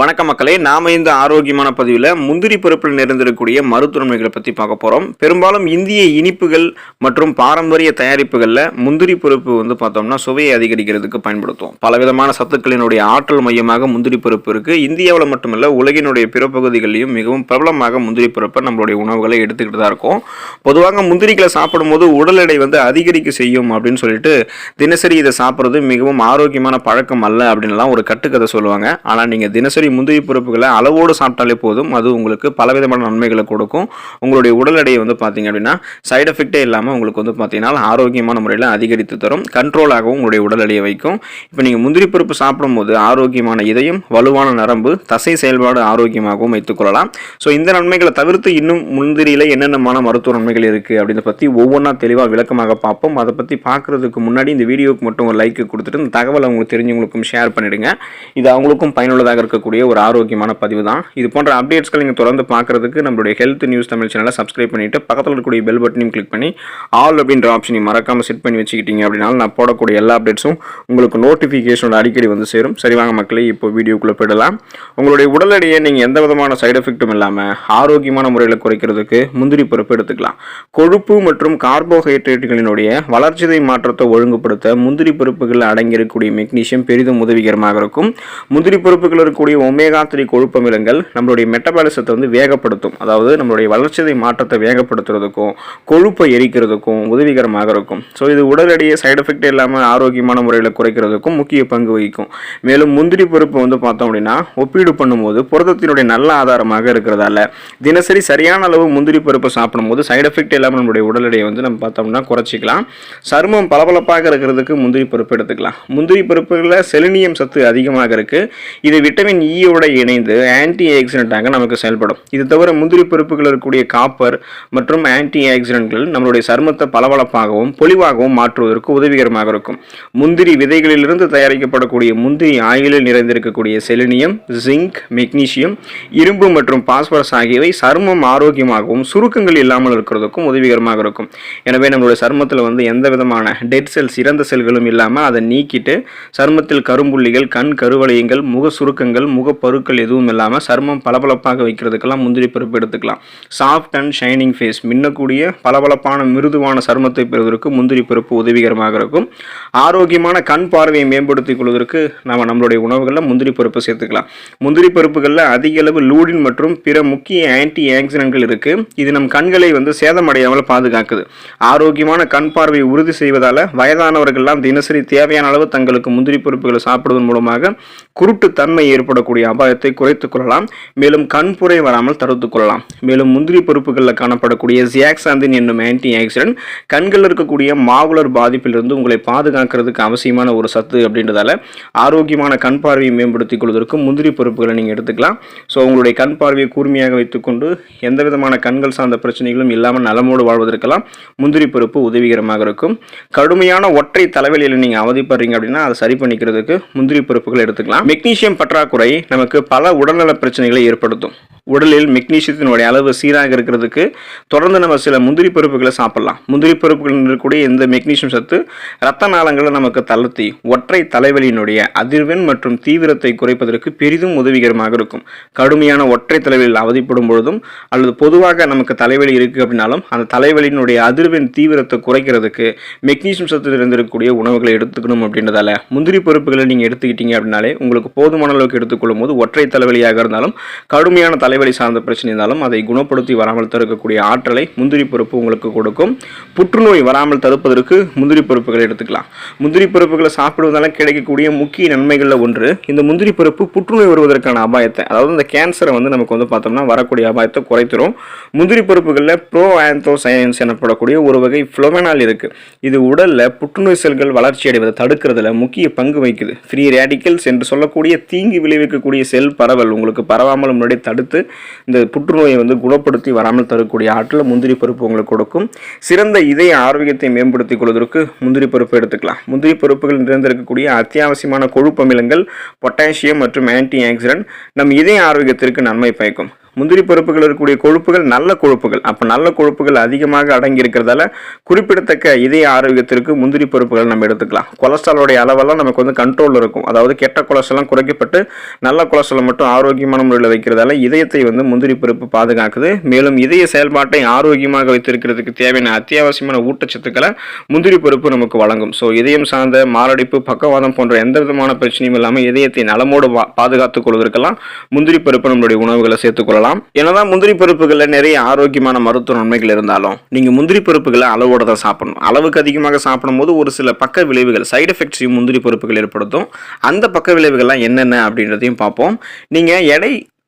வணக்கம் மக்களே, நாம இந்த ஆரோக்கியமான பதிவில் முந்திரி பருப்பில் நிறைந்திருக்கக்கூடிய மருத்துவ நன்மைகளை பற்றி பார்க்க போகிறோம். பெரும்பாலும் இந்திய இனிப்புகள் மற்றும் பாரம்பரிய தயாரிப்புகளில் முந்திரி பருப்பு பார்த்தோம்னா சுவையை அதிகரிக்கிறதுக்கு பயன்படுத்துவோம். பலவிதமான சத்துக்களினுடைய ஆற்றல் மையமாக முந்திரி பருப்பு இருக்குது. இந்தியாவில் மட்டுமல்ல, உலகினுடைய பிற பகுதிகளிலும் மிகவும் பிரபலமாக முந்திரி பருப்பை நம்மளுடைய உணவுகளை எடுத்துக்கிட்டு தான் இருக்கும். பொதுவாக முந்திரிகளை சாப்பிடும்போது உடல் எடை அதிகரிக்க செய்யும் அப்படின்னு சொல்லிட்டு தினசரி இதை சாப்பிட்றது மிகவும் ஆரோக்கியமான பழக்கம் அல்ல அப்படின்லாம் ஒரு கட்டுக்கதை சொல்லுவாங்க. ஆனால் நீங்கள் தினசரி முந்திரி பருப்புகளை அளவோடு சாப்பிட்டாலே போதும், அது உங்களுக்கு பலவிதமான நன்மைகளை கொடுக்கும். உங்களுடைய உடல் எடையை பார்த்தீங்க அப்படின்னா சைடு எஃபெக்டே இல்லாமல் உங்களுக்கு பார்த்தீங்கன்னா ஆரோக்கியமான முறையில் அதிகரித்து தரும். கண்ட்ரோலாகவும் உங்களுடைய உடல் எடையை வைக்கும். இப்போ நீங்கள் முந்திரி பருப்பு சாப்பிடும்போது ஆரோக்கியமான இதயம், வலுவான நரம்பு, தசை செயல்பாடு ஆரோக்கியமாகவும் வைத்துக்கொள்ளலாம். ஸோ இந்த நன்மைகளை தவிர்த்து இன்னும் முந்திரியில் என்னென்னமான மருத்துவ நன்மைகள் இருக்குது அப்படின்றத பற்றி ஒவ்வொன்றா தெளிவாக விளக்கமாக பார்ப்போம். அதை பற்றி பார்க்குறதுக்கு முன்னாடி இந்த வீடியோவுக்கு மட்டும் ஒரு லைக் கொடுத்துட்டு இந்த தகவலை உங்களுக்கு தெரிஞ்சவங்களுக்கும் ஷேர் பண்ணிவிடுங்க. இது அவங்களுக்கும் பயனுள்ளதாக இருக்கக்கூடிய ஒரு ஆரோக்கியமான பதிவு தான். இது போன்ற அப்டேட்ஸ்கள் நீங்கள் தொடர்ந்து பார்க்கறதுக்கு நம்மளுடைய ஹெல்த் நியூஸ் தமிழ் சேனலை சப்ஸ்கிரைப் பண்ணிட்டு பக்கத்தில் இருக்கக்கூடிய பெல் பட்டனையும் கிளிக் பண்ணி ஆல் அப்படின்ற ஆப்ஷனையும் மறக்காமல் செட் பண்ணி வச்சுக்கிட்டீங்க அப்படின்னா நான் போடக்கூடிய எல்லா அப்டேட்ஸும் உங்களுக்கு நோட்டிஃபிகேஷனோட அடிக்கடி சேரும். சரிவாங்க மக்களே, இப்போ வீடியோக்குள்ளே போயிடலாம். உங்களுடைய உடல் எடையை நீங்கள் எந்த விதமான சைடு எஃபெக்ட்டும் இல்லாமல் ஆரோக்கியமான முறையில் குறைக்கிறதுக்கு முந்திரி பருப்பு எடுத்துக்கலாம். கொழுப்பு மற்றும் கார்போஹைட்ரேட்டுகளினுடைய வளர்ச்சிதை மாற்றத்தை ஒழுங்குபடுத்த முந்திரி பருப்புகளில் அடங்கியிருக்கக்கூடிய மெக்னீசியம் பெரிதும் உதவிகரமாக இருக்கும். முந்திரி பருப்புகள் இருக்கக்கூடிய ஒமேகா 3 கொழுப்பு அமிலங்கள் நம்மளுடைய மெட்டபாலிசத்தை வேகப்படுத்தும். அதாவது நம்மளுடைய வளர்ச்சிதை மாற்றத்தை வேகப்படுத்துறதுக்கும் கொழுப்பை எரிக்கிறதுக்கும் உதவிகரமாக இருக்கும். ஸோ இது உடல் எடையை சைடு எஃபெக்ட் இல்லாமல் ஆரோக்கியமான முறையில் குறைக்கிறதுக்கும் முக்கிய பங்கு வகிக்கும். மேலும் முந்திரி பருப்பு பார்த்தோம் அப்படின்னா ஒப்பீடு பண்ணும்போது புரதத்தினுடைய நல்ல ஆதாரமாக இருக்கிறதால தினசரி சரியான அளவு முந்திரி பருப்பு சாப்பிடும்போது சைடு எஃபெக்ட் இல்லாமல் நம்மளுடைய உடல் எடையை நம்ம பார்த்தோம்னா குறைச்சிக்கலாம். சருமம் பளபளப்பாக இருக்கிறதுக்கு முந்திரி பருப்பு எடுத்துக்கலாம். முந்திரி பருப்புகளில் செலினியம் சத்து அதிகமாக இருக்கு. இது விட்டமின் ஈயோட இணைந்து ஆன்டி ஆக்சிடென்ட்டாக நமக்கு செயல்படும். இது தவிர முந்திரி பருப்புகள் இருக்கக்கூடிய காப்பர் மற்றும் ஆன்டி ஆக்சிடென்ட்கள் நம்மளுடைய சருமத்தை பளபளப்பாகவும் பொலிவாகவும் மாற்றுவதற்கு உதவிகரமாக இருக்கும். முந்திரி விதைகளிலிருந்து தயாரிக்கப்படக்கூடிய முந்திரி ஆயிலில் நிறைந்திருக்கக்கூடிய செலினியம், ஜிங்க், மெக்னீசியம், இரும்பு மற்றும் பாஸ்பரஸ் ஆகியவை சருமம் ஆரோக்கியமாகவும் சுருக்கங்கள் இல்லாமல் இருக்கிறதுக்கும் உதவிகரமாக இருக்கும். எனவே நம்மளுடைய சருமத்தில் எந்த விதமான டெட் செல்ஸ், இறந்த செல்களும் இல்லாமல் அதை நீக்கிட்டு சருமத்தில் கரும்புள்ளிகள், கண் கருவளையங்கள், முக சுருக்கங்கள், முகப்பருக்கள் எதுவும் இல்லாமல் சருமம் பளபளப்பாக வைக்கிறதுக்கெல்லாம் முந்திரி பருப்பு எடுத்துக்கலாம். சாஃப்ட் அண்ட் ஷைனிங் ஃபேஸ், மின்னக்கூடிய பளபளப்பான மிருதுவான சருமத்தை பெறுவதற்கு முந்திரி பருப்பு உதவிகரமாக இருக்கும். ஆரோக்கியமான கண் பார்வையை மேம்படுத்திக் கொள்வதற்கு நம்மளுடைய உணவுகளில் முந்திரி பருப்பு சேர்த்துக்கலாம். முந்திரி பருப்புகளில் அதிக அளவு லூடின் மற்றும் பிற முக்கிய ஆன்டி ஆக்சிடென்ட்கள் இருக்கு. இது நம் கண்களை சேதமடையாமல் பாதுகாக்குது. ஆரோக்கியமான கண் பார்வையை உறுதி செய்வதால் வயதானவர்கள்லாம் தினசரி தேவையான அளவு தங்களுக்கு முந்திரி பருப்புகளை சாப்பிடுவதன் மூலமாக குருட்டு தன்மை ஏற்படக்கூடிய அபாயத்தை குறைத்துக் கொள்ளலாம். மேலும் கண்புரை வராமல் தடுத்துக் கொள்ளலாம். மேலும் முந்திரி பருப்புகளில் காணப்படக்கூடிய ஜியாக்சாந்தின் என்னும் ஆன்டி ஆக்சிடென்ட் கண்களில் இருக்கக்கூடிய மாகுலர் பாதிப்பிலிருந்து உங்களை பாதுகாக்கிறதுக்கு அவசியமான ஒரு சத்து அப்படின்றதால ஆரோக்கியமான கண் பார்வையை மேம்படுத்திக் கொள்வதற்கு முந்திரி பருப்புகளை நீங்கள் எடுத்துக்கலாம். ஸோ உங்களுடைய கண் பார்வையை கூர்மையாக வைத்துக்கொண்டு எந்த விதமான கண்கள் சார்ந்த பிரச்சனைகளும் இல்லாமல் நலமோடு வாழ்வதற்கெல்லாம் முந்திரி பருப்பு உதவிகரமாக இருக்கும். கடுமையான ஒற்றை தலைவலியில் நீங்கள் அவதிப்படுறீங்க அப்படின்னா அதை சரி பண்ணிக்கிறதுக்கு முந்திரி பருப்புகள் எடுத்துக்கலாம். மெக்னீசியம் பற்றாக்குறை நமக்கு பல உடல்நல பிரச்சனைகளை ஏற்படுத்தும். உடலில் மெக்னீசியத்தினுடைய அளவு சீராக இருக்கிறதுக்கு தொடர்ந்து நம்ம சில முந்திரி பருப்புகளை சாப்பிடலாம். முந்திரி பருப்புகளில் இருக்கக்கூடிய இந்த மெக்னீசியம் சத்து இரத்த நாளங்களை நமக்கு தளர்த்தி ஒற்றை தலைவலியினுடைய அதிர்வெண் மற்றும் தீவிரத்தை குறைப்பதற்கு பெரிதும் உதவிகரமாக இருக்கும். கடுமையான ஒற்றை தலைவலியில் அவதிப்படும் பொழுதும் அல்லது பொதுவாக நமக்கு தலைவலி இருக்குது அப்படின்னாலும் அந்த தலைவலியினுடைய அதிர்வெண் தீவிரத்தை குறைக்கிறதுக்கு மெக்னீசியம் சத்து இருந்திருக்கக்கூடிய உணவுகளை எடுத்துக்கணும். அப்படின்றதால முந்திரி பருப்புகளை நீங்கள் எடுத்துக்கிட்டீங்க அப்படின்னாலே உங்களுக்கு போதுமான அளவுக்கு எடுத்துக்கொள்ளும் போது ஒற்றை தலைவலியாக இருந்தாலும் கடுமையான தலைவலி சார்ந்த பிரச்சனை இருந்தாலும் அதை குணப்படுத்தி வராமல் தடுக்கக்கூடிய ஆற்றலை முந்திரி பருப்பு உங்களுக்கு கொடுக்கும். புற்றுநோய் வராமல் தடுப்பதற்கு முந்திரி பருப்புகளை எடுத்துக்கலாம். முந்திரி பருப்புகளை சாப்பிடுவதால கிடைக்கக்கூடிய முக்கிய நன்மைகளில் ஒன்று, இந்த முந்திரி பருப்பு புற்றுநோய் வருவதற்கான அபாயத்தை, அதாவது இந்த கேன்சரை நமக்கு பார்த்தோம்னா வரக்கூடிய அபாயத்தை குறைத்துரும். முந்திரி பருப்புகளில் ப்ரோ ஆந்தோசயன்ஸ் எனப்படக்கூடிய ஒரு வகை ஃப்ளோவனால் இருக்கு. இது உடல்ல புற்றுநோய் செல்கள் வளர்ச்சி அடைவதை தடுக்கிறதுல முக்கிய பங்கு வகிக்குது. ஃப்ரீ ரேடிக்கல்ஸ் என்று சொல்லக்கூடிய தீங்கு விளைவிக்கக்கூடிய செல் பரவல் உங்களுக்கு பரவாமல் முன்னாடி தடுத்து இந்த புற்றுநோயை குணப்படுத்தி வராமல் தரக்கூடிய ஆற்றல் முந்திரி பருப்பு உங்களுக்கு கொடுக்கும். சிறந்த இதய ஆரோக்கியத்தை மேம்படுத்திக் கொள்வதற்கு முந்திரி பருப்பு எடுத்துக்கலாம். முந்திரி பருப்புகள் நிறைந்திருக்கக்கூடிய அத்தியாவசியமான கொழுப்பு அமிலங்கள், பொட்டாசியம் மற்றும் ஆன்டி ஆக்சிடென்ட் நம் இதய ஆரோக்கியத்திற்கு நன்மை பயக்கும். முந்திரி பருப்புகள் இருக்கக்கூடிய கொழுப்புகள் நல்ல கொழுப்புகள். அப்போ நல்ல கொழுப்புகள் அதிகமாக அடங்கி இருக்கிறதால குறிப்பிடத்தக்க இதய ஆரோக்கியத்திற்கு முந்திரி பருப்புகள் நம்ம எடுத்துக்கலாம். கொலஸ்ட்ராலோடைய அளவெல்லாம் நமக்கு வந்து கண்ட்ரோல் இருக்கும். அதாவது கெட்ட கொலஸ்ட்ரால் குறைக்கப்பட்டு நல்ல கொலஸ்ட்ரால் மட்டும் ஆரோக்கியமான முறையில் வைக்கிறதால இதயத்தை வந்து முந்திரி பருப்பு பாதுகாக்குது. மேலும் இதய செயல்பாட்டை ஆரோக்கியமாக வைத்திருக்கிறதுக்கு தேவையான அத்தியாவசியமான ஊட்டச்சத்துக்களை முந்திரி பருப்பு நமக்கு வழங்கும். ஸோ இதயம் சார்ந்த மாரடைப்பு, பக்கவாதம் போன்ற எந்த விதமான பிரச்சனையும் இல்லாமல் இதயத்தை நலமோடு பாதுகாத்துக் கொள்வதற்கெல்லாம் முந்திரி பருப்பு நம்மளுடைய உணவுகளை சேர்த்துக்கொள்ளலாம். என்னதான் முந்திரி பருப்புகளில் நிறைய ஆரோக்கியமான மருத்துவ நன்மைகள் இருந்தாலும் நீங்க முந்திரி பருப்புகளை அளவோட தான் சாப்பிடணும். அளவுக்கு அதிகமாக சாப்பிடும் போது ஒரு சில பக்க விளைவுகள், சைடு எஃபெக்ட்ஸையும் முந்திரி பருப்புகள் ஏற்படுத்தும். அந்த பக்க விளைவுகள்லாம் என்னென்ன அப்படின்றதையும் பார்ப்போம். நீங்க எடை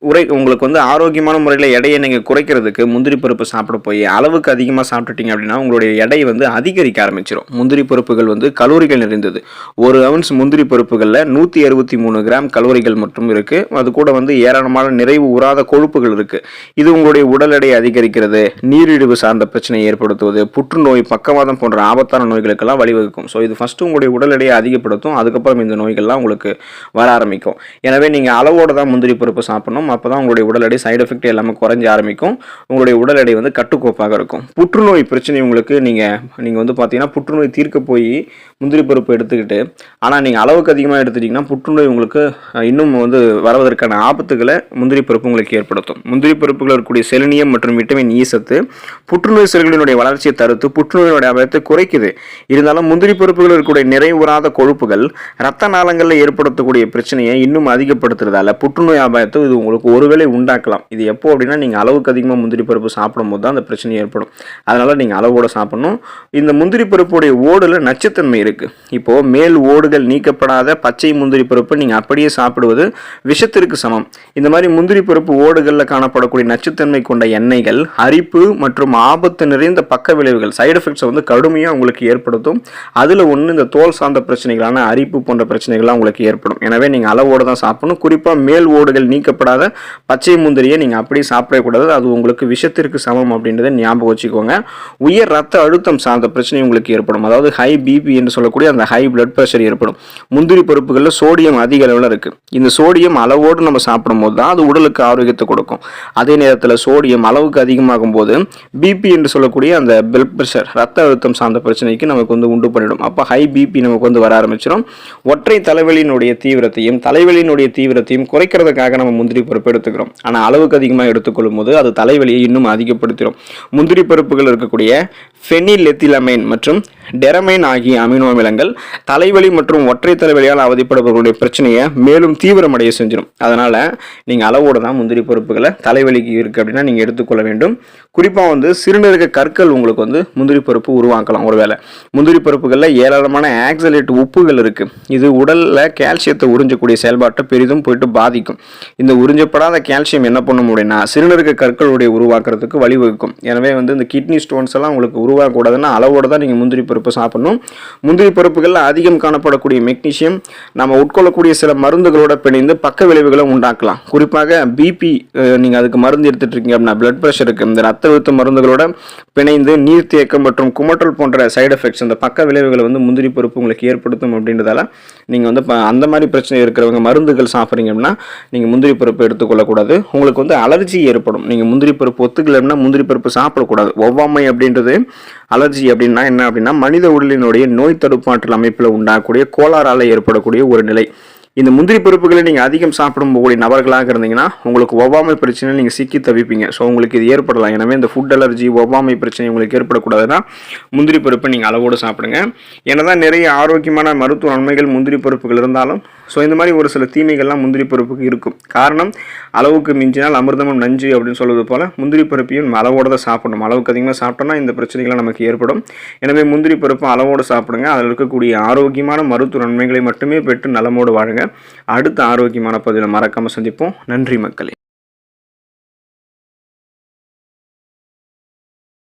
உங்களுக்கு வந்து ஆரோக்கியமான முறையில் எடையை நீங்கள் குறைக்கிறதுக்கு முந்திரி பருப்பு சாப்பிட போய் அளவுக்கு அதிகமாக சாப்பிட்டுட்டீங்க அப்படின்னா உங்களுடைய எடை வந்து அதிகரிக்க ஆரம்பிச்சிடும். முந்திரி பருப்புகள் வந்து கலோரிகள் நிறைந்தது. ஒரு அவுன்ஸ் முந்திரி பருப்புகளில் 163 கிராம் கலோரிகள் மட்டும் இருக்குது. அது கூட வந்து ஏராளமான நிறைவு உறாத கொழுப்புகள் இருக்குது. இது உங்களுடைய உடல் எடையை அதிகரிக்கிறது, நீரிழிவு சார்ந்த பிரச்சனையை ஏற்படுத்துவது, புற்றுநோய், பக்கவாதம் போன்ற ஆபத்தான நோய்களுக்கெல்லாம் வழிவகுக்கும். ஸோ இது ஃபஸ்ட்டு உங்களுடைய உடல் எடையை அதிகப்படுத்தும். அதுக்கப்புறம் இந்த நோய்கள்லாம் உங்களுக்கு வர ஆரம்பிக்கும். எனவே நீங்கள் அளவோடு தான் முந்திரி பருப்பு சாப்பிடணும். அப்போ தான் உங்களுடைய உடல் எடை சைடு எஃபெக்ட் எல்லாமே குறைஞ்ச ஆரம்பிக்கும். உங்களுடைய உடல் எடை வந்து கட்டுக்கோப்பாக இருக்கும். புற்றுநோய் பிரச்சனை உங்களுக்கு நீங்கள் வந்து பார்த்தீங்கன்னா புற்றுநோய் தீர்க்க போய் முந்திரி பருப்பு எடுத்துக்கிட்டு ஆனால் நீங்கள் அளவுக்கு அதிகமாக எடுத்துட்டிங்கன்னா புற்றுநோய் உங்களுக்கு இன்னும் வந்து வருவதற்கான ஆபத்துகளை முந்திரி பருப்பு உங்களுக்கு ஏற்படுத்தும். முந்திரி பருப்புகள் இருக்கக்கூடிய செலினியம் மற்றும் விட்டமின் இ சத்து புற்றுநோய் செல்களினுடைய வளர்ச்சியை தடுத்து புற்றுநோயினுடைய அபாயத்தை குறைக்குது. இருந்தாலும் முந்திரி பருப்புகள் இருக்கக்கூடிய நிறைவுறாத கொழுப்புகள் இரத்த நாளங்களில் ஏற்படுத்தக்கூடிய பிரச்சனையை இன்னும் அதிகப்படுத்துறதால புற்றுநோய் அபாயத்தை இது உங்களுக்கு ஒருவேளை உண்டாக்கலாம். இது எப்போ அப்படின்னா நீங்கள் அளவுக்கு அதிகமாக முந்திரி பருப்பு சாப்பிடும் போது தான் அந்த பிரச்சனை ஏற்படும். அதனால் நீங்கள் அளவோடு சாப்பிடணும். இந்த முந்திரி பருப்புடைய ஓடில் நச்சுத்தன்மை இருக்குது. இப்போது மேல் ஓடுகள் நீக்கப்படாத பச்சை முந்திரி பருப்பு நீங்கள் அப்படியே சாப்பிடுவது விஷத்திற்கு சமம். இந்த மாதிரி முந்திரி பருப்பு ஓடுகளில் காணப்படக்கூடிய நச்சுத்தன்மை கொண்ட எண்ணெய்கள் அரிப்பு மற்றும் ஆபத்து நிறைந்த பக்க விளைவுகள், சைடு எஃபெக்ட்ஸை வந்து கடுமையாக உங்களுக்கு ஏற்படுத்தும். அதில் ஒன்று இந்த தோல் சார்ந்த பிரச்சனைகளான அரிப்பு போன்ற பிரச்சனைகள்லாம் உங்களுக்கு ஏற்படும். எனவே நீங்கள் அளவோடு தான் சாப்பிடணும். குறிப்பாக மேல் ஓடுகள் நீக்கப்படாத பச்சை முந்திரியை நீங்கள் அப்படியே சாப்பிடக்கூடாது. அது உங்களுக்கு விஷத்திற்கு சமம் அப்படின்றத ஞாபகம் வச்சுக்கோங்க. உயர் ரத்த அழுத்தம் சார்ந்த பிரச்சனை உங்களுக்கு ஏற்படும். அதாவது ஹை பிபி என்று சொல்லக்கூடிய அந்த ஹை பிளட் பிரஷர் ஏற்படும். முந்திரி பருப்புகளில் சோடியம் அதிக அளவில் இருக்குது. இந்த சோடியம் அளவோடு நம்ம சாப்பிடும் போது தான் அது உடலுக்கு ஆரோக்கியத்தை கொடுக்கும். அதே நேரத்தில் சோடியம் அளவுக்கு அதிகமாகும் போது பிபி என்று சொல்லக்கூடிய அந்த பிளட் பிரஷர், ரத்த அழுத்தம் சார்ந்த பிரச்சனைக்கு நமக்கு வந்து உண்டு பண்ணிடும். அப்போ ஹை பிபி நமக்கு வந்து வர ஆரம்பிச்சிடும். ஒற்றை தலைவலியினுடைய தீவிரத்தையும் குறைக்கிறதுக்காக நம்ம முந்திரி பருப்பு எடுத்துக்கிறோம். ஆனால் அளவுக்கு அதிகமாக எடுத்துக்கொள்ளும் போது அது தலைவலியை இன்னும் அதிகப்படுத்திடும். முந்திரி பருப்புகள் இருக்கக்கூடிய ஃபெனிலெத்திலமைன் மற்றும் டெரமைன் ஆகிய அமினோ அமிலங்கள் தலைவலி மற்றும் ஒற்றை தலைவலியால் அவதிப்படுபவர்களுடைய பிரச்சனையை மேலும் தீவிரமடைய செஞ்சிடும். அதனால் நீங்கள் அளவோடு தான் முந்திரி பருப்புகளை தலைவலிக்கு இருக்குது அப்படின்னா நீங்கள் எடுத்துக்கொள்ள வேண்டும். குறிப்பாக வந்து சிறுநீரக கற்கள் உங்களுக்கு வந்து முந்திரி பருப்பு உருவாக்கலாம். ஒருவேளை முந்திரி பருப்புகளில் ஏராளமான ஆக்சலேட் உப்புகள் இருக்குது. இது உடலில் கால்சியத்தை உறிஞ்சக்கூடிய செயல்பாட்டை பெரிதும் போயிட்டு பாதிக்கும். இந்த உறிஞ்சப்படாத கால்சியம் என்ன பண்ணும் அப்படின்னா சிறுநீரக கற்களுடைய உருவாக்குறதுக்கு வழிவகுக்கும். எனவே வந்து இந்த கிட்னி ஸ்டோன்ஸ் எல்லாம் உங்களுக்கு உருவாகக்கூடாதுன்னா அளவோடு தான் நீங்கள் முந்திரி பருப்பு சாப்பிடணும். முந்திரி பருப்புகளில் அதிகம் காணப்படக்கூடிய மெக்னீசியம் நம்ம உட்கொள்ளக்கூடிய சில மருந்துகளோட பிணைந்து பக்க விளைவுகளை உண்டாக்கலாம். குறிப்பாக பிபி நீங்கள் அதுக்கு மருந்து எடுத்துட்டு இருக்கீங்க அப்படின்னா பிளட் ப்ரெஷருக்கு இந்த ரத்த அழுத்த மருந்துகளோட பிணைந்து நீர்த்தேக்கம் மற்றும் குமட்டல் போன்ற சைடு எஃபெக்ட்ஸ் அந்த பக்க விளைவுகளை வந்து முந்திரி பருப்பு உங்களுக்கு ஏற்படுத்தும். அப்படின்றதால நீங்கள் வந்து அந்த மாதிரி பிரச்சனை இருக்கிறவங்க மருந்துகள் சாப்பிட்றீங்க அப்படின்னா நீங்கள் முந்திரி பருப்பு எடுத்துக்கொள்ளக்கூடாது. உங்களுக்கு வந்து அலர்ஜி ஏற்படும். நீங்கள் முந்திரி பருப்பு ஒத்துக்கலைன்னா முந்திரி பருப்பு சாப்பிடக்கூடாது. ஒவ்வாமை அப்படின்றது அலர்ஜி அப்படின்னா என்ன அப்படின்னா மனித உடலினுடைய நோய் தடுப்பாற்றல் அமைப்பில் உண்டாகக்கூடிய கோளாறால் ஏற்படக்கூடிய ஒரு நிலை. இந்த முந்திரி பருப்புகளை நீங்கள் அதிகம் சாப்பிடும் போகக்கூடிய நபர்களாக இருந்தீங்கன்னா உங்களுக்கு ஒவ்வாமை பிரச்சனை நீங்கள் சிக்கி தவிப்பீங்க. ஸோ உங்களுக்கு இது ஏற்படலாம். எனவே இந்த ஃபுட் அலர்ஜி, ஒவ்வாமை பிரச்சனை உங்களுக்கு ஏற்படக்கூடாதுன்னா முந்திரி பருப்பை நீங்கள் அளவோடு சாப்பிடுங்க. என்னதான் நிறைய ஆரோக்கியமான மருத்துவ நன்மைகள் முந்திரி பருப்புகள் இருந்தாலும் ஸோ இந்த மாதிரி ஒரு சில தீமைகள்லாம் முந்திரி பருப்புக்கு இருக்கும். காரணம் அளவுக்கு மிஞ்சினால் அமிர்தமும் நஞ்சு அப்படின்னு சொல்வது போல் முந்திரி பருப்பையும் அளவோடு தான் சாப்பிடணும். அளவுக்கு அதிகமாக சாப்பிட்டோம்னா இந்த பிரச்சனைகள்லாம் நமக்கு ஏற்படும். எனவே முந்திரி பருப்பு அளவோடு சாப்பிடுங்க. அதில் இருக்கக்கூடிய ஆரோக்கியமான மருத்துவ நன்மைகளை மட்டுமே பெற்று நலமோடு வாழுங்க. அடுத்த ஆரோக்கியமான பதிவில் மறக்காமல் சந்திப்போம். நன்றி மக்களே.